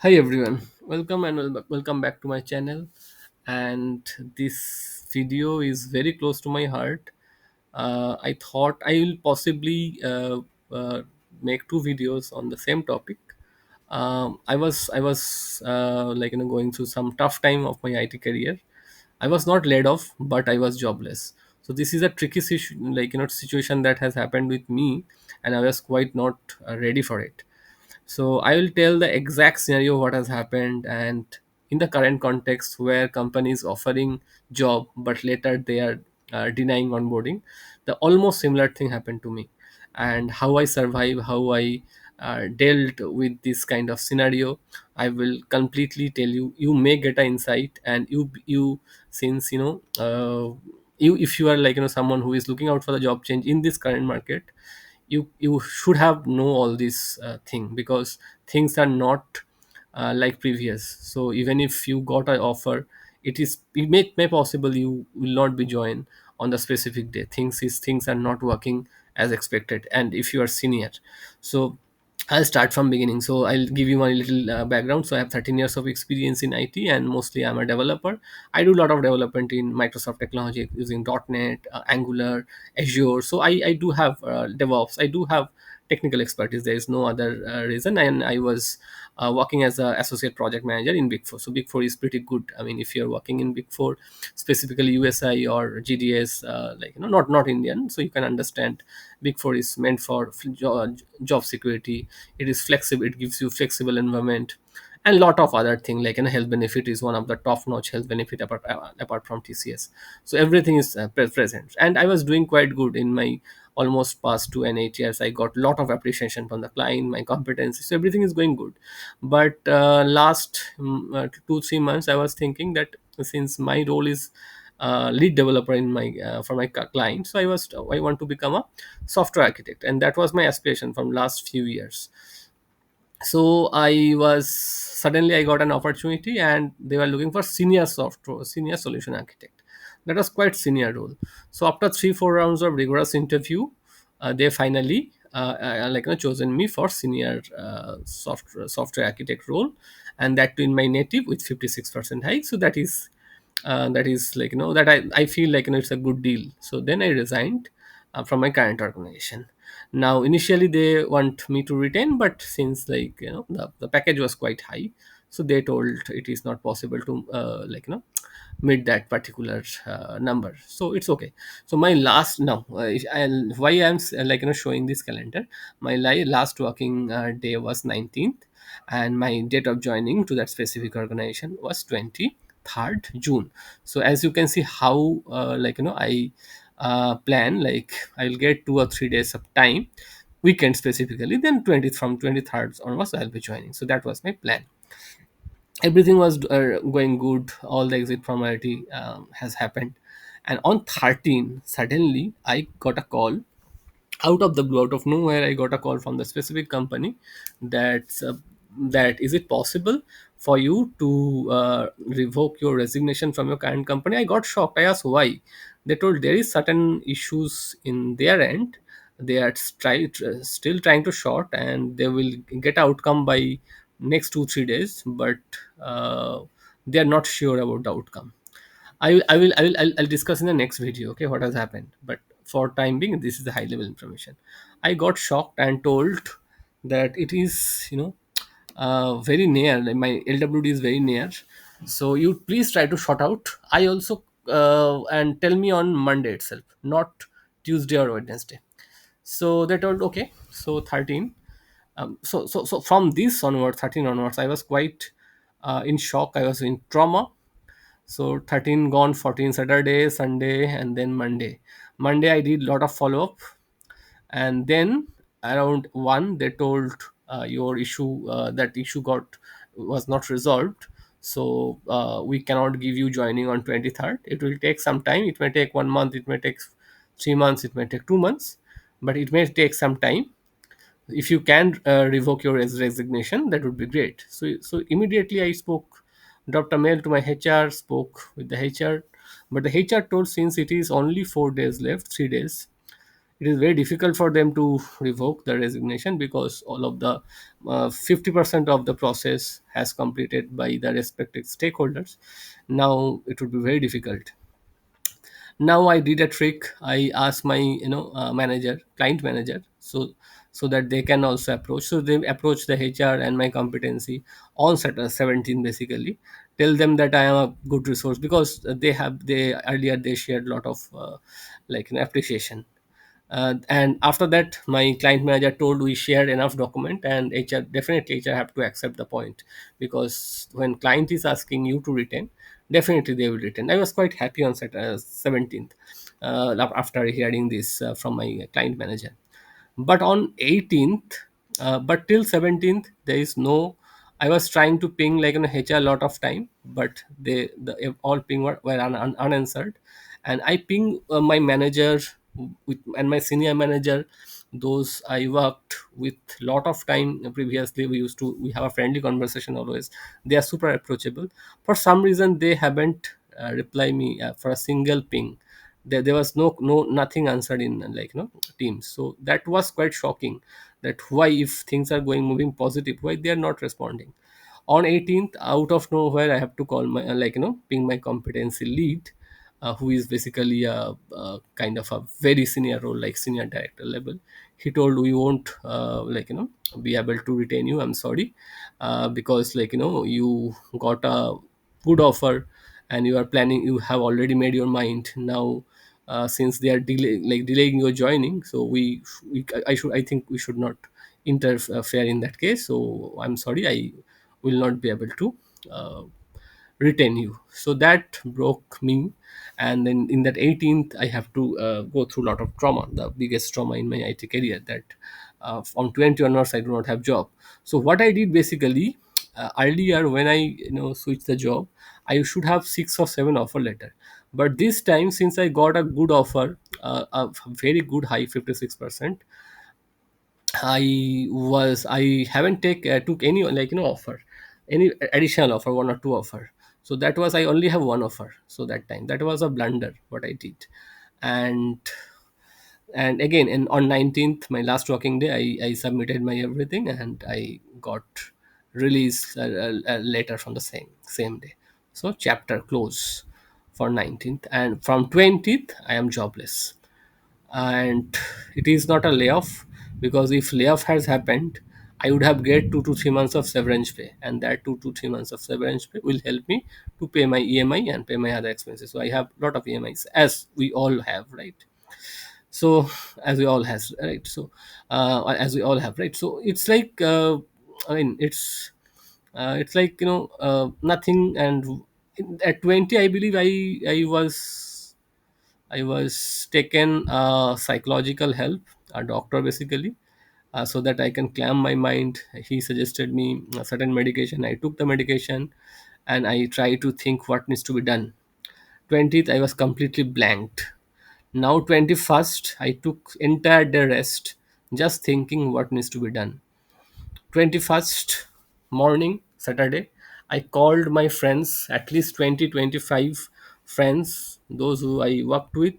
Hi everyone, welcome and welcome back to my channel. And this video is very close to my heart. I thought I will possibly uh, make two videos on the same topic. I was going through some tough time of my IT career. I was not laid off, but I was jobless. So this is a tricky situation that has happened with me, and I was quite not ready for it. So I will tell the exact scenario what has happened, and in the current context where companies offering job but later they are denying onboarding, the almost similar thing happened to me, and how I survive, how I dealt with this kind of scenario. I will completely tell you. You may get an insight, and you since you, if you are someone who is looking out for the job change in this current market, you should have know all this thing, because things are not like previous. So even if you got an offer, it may possible you will not be joined on the specific day. Things are not working as expected, and if you are senior. So I'll start from beginning. So I'll give you my little background. So I have 13 years of experience in IT, and mostly I'm a developer. I do a lot of development in Microsoft technology using .NET, Angular, Azure. So I do have DevOps. I do have technical expertise. There is no other reason. And I was working as an associate project manager in Big Four. So Big Four is pretty good. I mean, if you're working in Big Four, specifically USI or GDS, not Indian, so you can understand. Big Four is meant for job security. It is flexible. It gives you flexible environment, and lot of other thing, like health benefit is one of the top notch health benefit apart from TCS. So everything is present, and I was doing quite good in my almost past 2 and 8 years. I got lot of appreciation from the client, my competency, so everything is going good. But last 2 3 months I was thinking that since my role is lead developer in my for my client, so I want to become a software architect, and that was my aspiration from last few years. So I got an opportunity, and they were looking for senior solution architect. That was quite senior role. So after 3 4 rounds of rigorous interview, they finally chosen me for senior software architect role, and that too in my native with 56% hike. So that is that I feel like it's a good deal. So then I resigned from my current organization. Now initially they want me to retain, but since the package was quite high, so they told it is not possible to meet that particular number. So it's okay. So my last now why I'm showing this calendar. My last working day was 19th, and my date of joining to that specific organization was 23rd June. So as you can see how I plan, like I'll get 2 or 3 days of time, weekend specifically, then 20th, from 23rd onwards I'll be joining. So that was my plan. Everything was going good. All the exit formality has happened, and on 13 suddenly I got a call out of the blue, out of nowhere. I got a call from the specific company that that is it possible for you to revoke your resignation from your current company. I got shocked. I asked why. They told there is certain issues in their end. They are still trying to short, and they will get outcome by next 2 3 days, but uh, they are not sure about the outcome. I'll discuss in the next video, okay, what has happened. But for time being, this is the high level information. I got shocked and told that it is, very near. Like my LWD is very near. So you please try to sort out. I also and tell me on Monday itself, not Tuesday or Wednesday. So they told okay. So 13. So from this onward, 13 onwards, I was quite in shock. I was in trauma. So 13 gone, 14 Saturday, Sunday, and then Monday. Monday I did lot of follow up, and then around 1 they told your issue, that issue was not resolved. So we cannot give you joining on 23rd. It will take some time. It may take 1 month. It may take 3 months. It may take 2 months, but it may take some time. If you can revoke your resignation, that would be great. So immediately I dropped a mail to my HR, spoke with the HR, but the HR told since it is only 4 days left, 3 days, it is very difficult for them to revoke the resignation, because all of the 50% of the process has completed by the respective stakeholders. Now it would be very difficult. Now I did a trick. I asked my manager, client manager, so that they can also approach. So they approach the HR and my competency on Saturday 17 basically. Tell them that I am a good resource, because they earlier they shared a lot of appreciation. And after that, my client manager told we shared enough document, and HR, definitely HR have to accept the point, because when client is asking you to retain, definitely they will retain. I was quite happy on 17th, after hearing this from my client manager. But on 18th, but till 17th there is no. I was trying to ping HR a lot of time, but the all ping were unanswered. And I ping my manager and my senior manager, those I worked with lot of time previously. We have a friendly conversation always. They are super approachable. For some reason they haven't reply me for a single ping. There was no nothing answered in Teams. So that was quite shocking, that why, if things are going moving positive, why they are not responding. On 18th, out of nowhere, I have to call my ping my competency lead, who is basically a kind of a very senior role, like senior director level. He told, we won't be able to retain you, I'm sorry, because you got a good offer, and you are planning, you have already made your mind now. Since they are delaying your joining, so I think we should not interfere in that case. So I'm sorry, I will not be able to uh, retain you. So that broke me. And then in that 18th, I have to go through a lot of trauma, the biggest trauma in my IT career, that from 20 onwards I do not have job. So what I did basically, earlier when I switched the job, I should have 6 or 7 offer letter. But this time, since I got a good offer, a very good high 56%, I haven't took any offer, any additional offer, one or two offer. So that was, I only have one offer. So that time, that was a blunder what I did. and and again, on 19th, my last working day, I submitted my everything, and I got release later from the same day. So chapter close for 19th, and from 20th I am jobless. And it is not a layoff, because if layoff has happened, I would have get 2 to 3 months of severance pay, and that 2 to 3 months of severance pay will help me to pay my EMI and pay my other expenses. So I have a lot of EMIs, as we all have, right? So as we all has, right? So as we all have, right? So it's like I mean it's like nothing. And at 20, I believe I was taken psychological help, a doctor basically, so that I can calm my mind. He suggested me a certain medication. I took the medication, and I try to think what needs to be done. 20th, I was completely blanked. Now 21st, I took entire day rest, just thinking what needs to be done. 21st morning, Saturday, I called my friends, at least 20 25 friends, those who I worked with,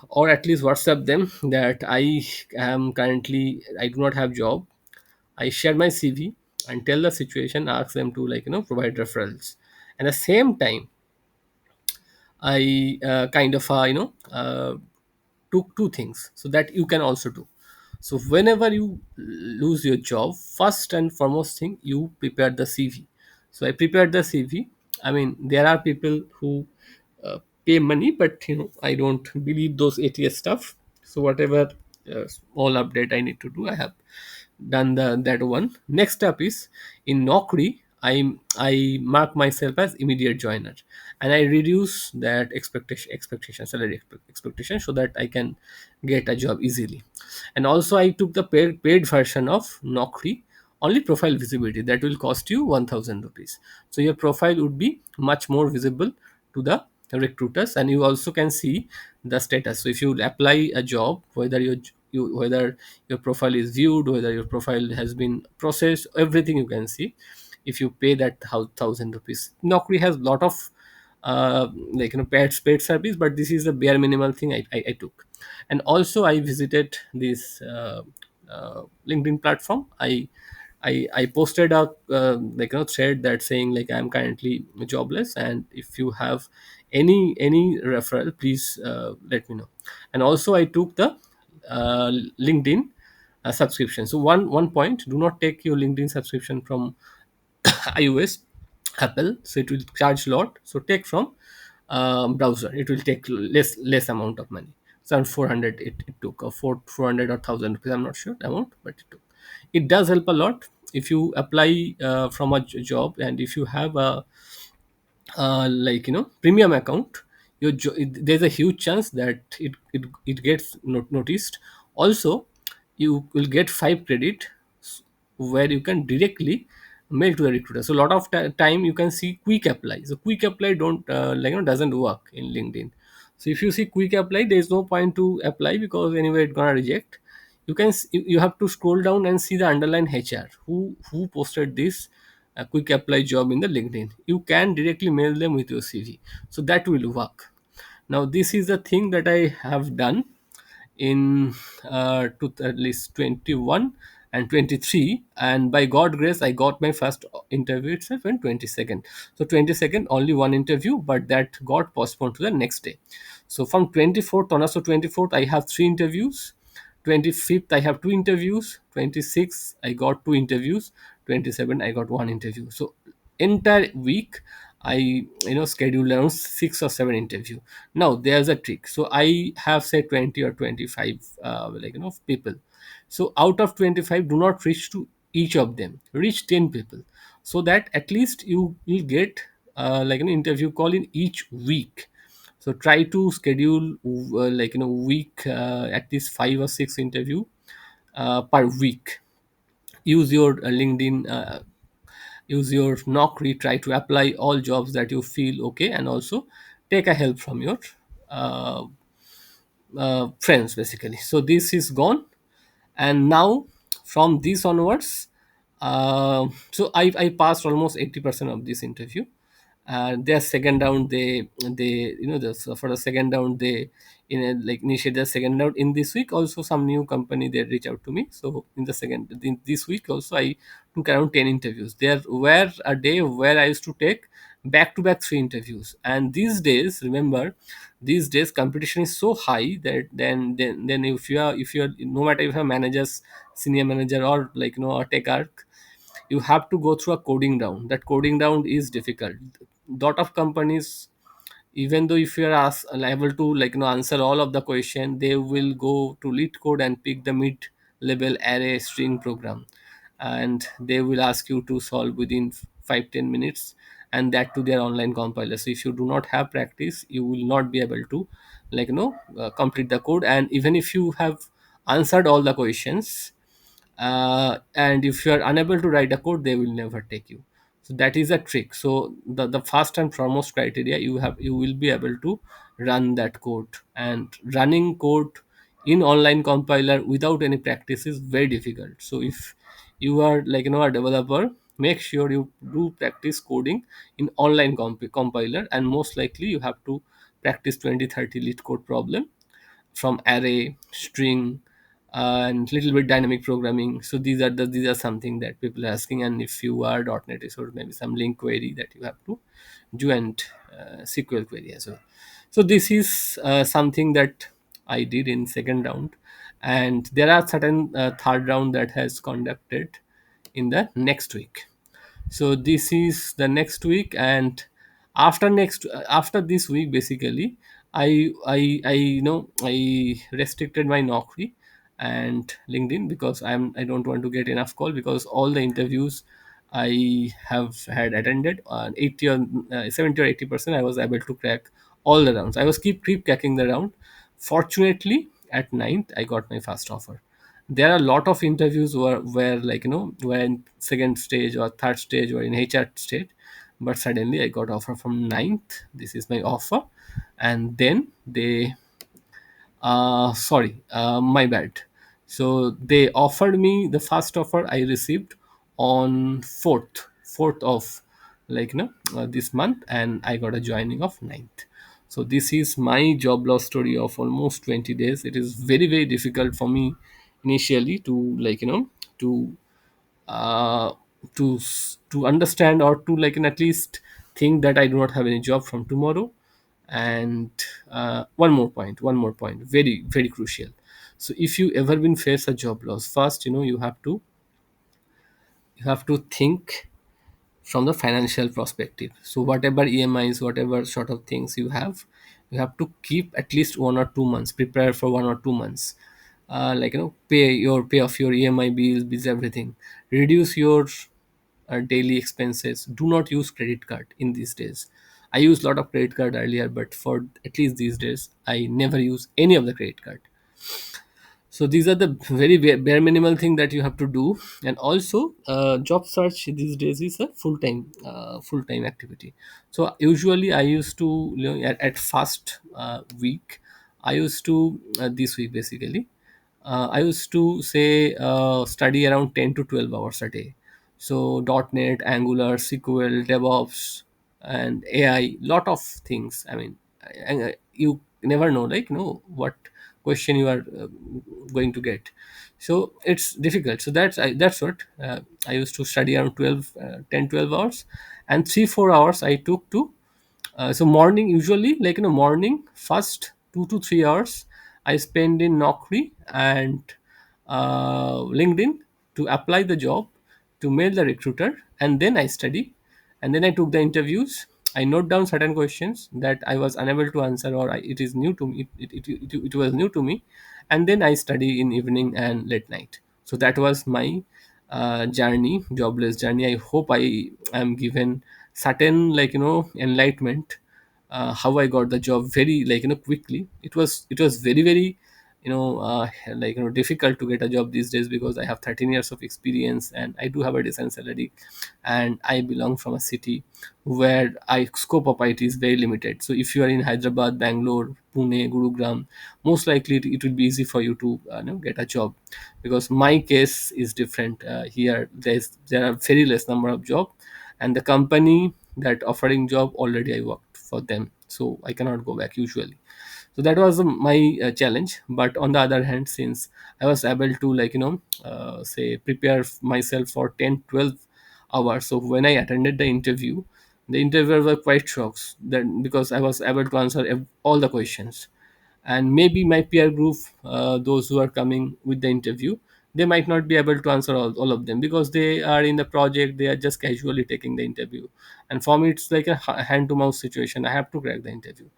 or at least WhatsApp them that I do not have job. I share my CV and tell the situation, ask them to provide referrals. At the same time, I kind of took two things, so that you can also do. So whenever you lose your job, first and foremost thing, you prepare the CV. So I prepared the CV. I mean, there are people who pay money, but I don't believe those ATS stuff. So whatever small update I need to do, I have done that one. Next step is, in Naukri, I mark myself as immediate joiner, and I reduce that expectation salary expectation, so that I can get a job easily. And also, I took the paid version of Naukri, only profile visibility, that will cost you 1000 rupees. So your profile would be much more visible to the recruiters, and you also can see the status. So if you apply a job, whether your profile is viewed, whether your profile has been processed, everything you can see if you pay that 1000 rupees. Naukri has lot of paid service, but this is the bare minimal thing I took. And also I visited this LinkedIn platform. I posted a thread that saying like I'm currently jobless, and if you have any referral, please let me know. And also I took the LinkedIn subscription. So one point: do not take your LinkedIn subscription from iOS, Apple. So it will charge a lot. So take from browser. It will take less amount of money. So around 400 it took, or 400 or 1,000 rupees. I'm not sure the amount, but it took. It does help a lot if you apply from a job, and if you have a premium account, there's a huge chance that it gets noticed. Also, you will get 5 credit, where you can directly mail to the recruiter. So a lot of time you can see quick apply. So quick apply don't doesn't work in LinkedIn. So if you see quick apply, there is no point to apply, because anyway it's gonna reject. You have to scroll down and see the underlying HR who posted this a quick apply job in the LinkedIn. You can directly mail them with your CV. So that will work. Now this is the thing that I have done in at least 21 and 23, and by god grace I got my first interview itself in 22nd. So 22nd only one interview, but that got postponed to the next day. So from 24th on, so 24th I have 3 interviews, 25th I have 2 interviews, 26th I got 2 interviews, 27th I got 1 interview. So entire week I scheduled around 6 or 7 interview. Now there's a trick. So I have said 20 or 25 people. So out of 25, do not reach to each of them, reach 10 people, so that at least you will get an interview call in each week. So try to schedule week at least 5 or 6 interview per week. Use your LinkedIn, use your Naukri, try to apply all jobs that you feel okay, and also take a help from your uh, friends basically. So this is gone, and now from this onwards, I passed almost 80% of this interview. Their second round, they for the second round they initiate the second round in this week. Also some new company they reach out to me. So in this week also I took around 10 interviews. There were a day where I used to take back to back 3 interviews. And these days, remember, these days competition is so high that then if you're no matter if you're managers, senior manager, or a tech arc, you have to go through a coding round. That coding round is difficult. Lot of companies, even though if you are able to answer all of the question, they will go to lead code and pick the mid level array string program, and they will ask you to solve within 5-10 minutes, and that to their online compiler. So if you do not have practice, you will not be able to complete the code. And even if you have answered all the questions, and if you are unable to write a code, they will never take you. So that is a trick. So the first and foremost criteria, you will be able to run that code. And running code in online compiler without any practice is very difficult. So if you are a developer, make sure you do practice coding in online compiler, and most likely you have to practice 20-30 lead code problem from array, string, and little bit dynamic programming. So these are something that people are asking. And if you are .NET, or maybe some link query that you have to do, and SQL query as well. So this is something that I did in second round, and there are certain third round that has conducted in the next week. So this is the next week, and after this week basically I restricted my Naukri and LinkedIn, because I don't want to get enough call, because all the interviews I have had attended, 80 or 70 or 80% I was able to crack all the rounds. I was keep cracking the round. Fortunately, at ninth I got my first offer. There are a lot of interviews where where in second stage or third stage or in HR stage, but suddenly I got offer from ninth. This is my offer. And then they sorry, my bad. So they offered me, the first offer I received on 4th of this month, and I got a joining of ninth. So this is my job loss story of almost 20 days. It is very very difficult for me initially to to uh, to understand, or to at least think that I do not have any job from tomorrow. And one more point, very very crucial. So if you ever been face a job loss, first you have to think from the financial perspective. So whatever EMIs, whatever sort of things you have to keep at least 1 or 2 months, prepare for 1 or 2 months. Pay off your EMI bills, everything. Reduce your daily expenses. Do not use credit card in these days. I used a lot of credit card earlier, but for at least these days I never use any of the credit card. So these are the very bare minimal thing that you have to do. And also job search these days is a full time activity. So usually I used to, at first week, I used to this week basically, I used to say study around 10 to 12 hours a day. So .NET, Angular, SQL, DevOps, and AI, lot of things. I mean, you never know, what question you are going to get. So it's difficult. So that's what I used to study around 10 12 hours, and 3 4 hours I took to so morning, usually, morning first 2 to 3 hours I spend in Naukri and LinkedIn to apply the job, to mail the recruiter, and then I study, and then I took the interviews. I note down certain questions that I was unable to answer, or it is new to me. It was new to me, and then I study in evening and late night. So that was my journey, jobless journey. I hope I am given certain enlightenment, how I got the job very quickly. It was very very difficult to get a job these days, because I have 13 years of experience and I do have a decent salary, and I belong from a city where I scope of IT is very limited. So if you are in Hyderabad, Bangalore, Pune, Gurugram, most likely it will be easy for you to get a job. Because my case is different. Here there are very less number of job, and the company that offering job, already I worked for them, so I cannot go back usually. So that was my challenge. But on the other hand, since I was able to say prepare myself for 10 12 hours, so when I attended the interviewer were quite shocked, that because I was able to answer all the questions. And maybe my peer group, those who are coming with the interview, they might not be able to answer all of them, because they are in the project, they are just casually taking the interview. And for me it's like a hand to mouth situation, I have to crack the interview.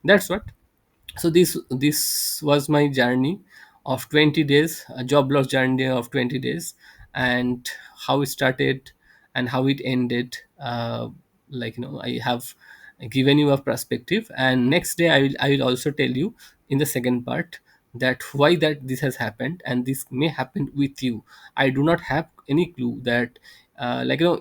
That's what. So this was my journey of 20 days, a job loss journey of 20 days. And how it started and how it ended, I have given you a perspective. And next day I will also tell you in the second part that why that this has happened, and this may happen with you. I do not have any clue that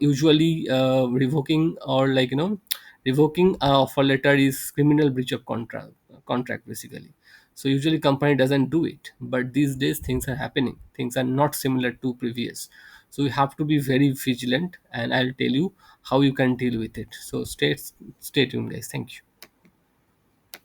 usually revoking, or revoking a offer letter is criminal breach of contract basically. So usually company doesn't do it, but these days things are happening, things are not similar to previous. So you have to be very vigilant, and I'll tell you how you can deal with it. So stay tuned guys. Thank you.